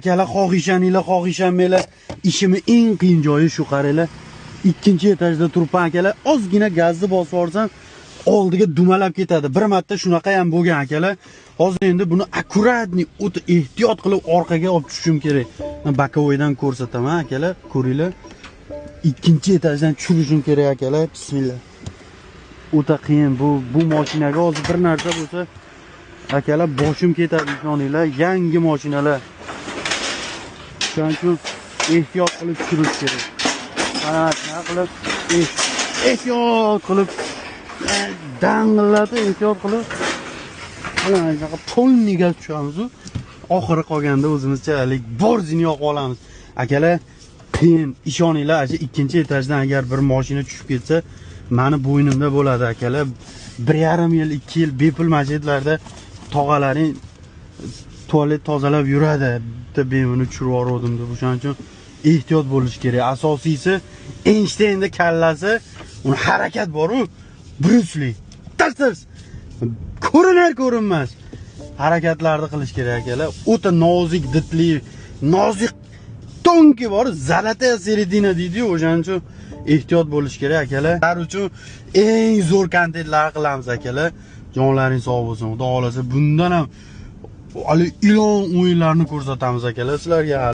Akalar xohishaninglar, ishimni eng qiyin joyi shu qaranglar. Ikkinchi etajda turibman akalar. Ozgina gazni bosib yuborsam, oldiga dumalab ketadi. Bir marta shunaqa ham bo'lgan akalar. Hozir endi buni akkuratni o'ta ehtiyot qilib orqaga olib tushishim kerak. Bokovoydan ko'rsataman akalar, ko'ringlar. Ikkinchi etajdan tushirishim kerak akalar. Bismillah. O'ta qiyin bu mashinaga hozir bir narsa bo'lsa, akalar boshim ketadi ishoninglar. Yangi mashinalar. Shuning uchun ehtiyot qilib tushirish kerak. Mana shuna qilib ehtiyot qilib dang'illatib ehtiyot qilib mana shunaqa polniga tushamiz. Oxiri qolganda o'zimizchalik borzini yoqib olamiz. Akalar, qiyin, ishoninglar, ikkinchi etajdan agar bir mashina tushib ketsa, meni bo'ynimda bo'ladi akalar. 1,5 yil, 2 yil bepul masjidlarda tog'alaring tualet tozalab yuradi. Bitta bemini tushirib yubordim deb. Shuning uchun ehtiyot bo'lish kerak. Asosiysi Einsteinda kallasi, uni harakat bor-ku, Bruce Lee. Tars. Ko'rinar ko'rinmas harakatlarni qilish kerak akalar. O'ta nozik didli, nozik tonki bor, zalata seredina deydi-ku, o'shaning uchun ehtiyot bo'lish kerak akalar. Ular uchun eng zo'r kontentlar qilamiz akalar. Jonlaring sog' bo'lsin. Xudo xolasa bundan ham ilon o'yinlarini ko'rsatamiz akalar sizlarga.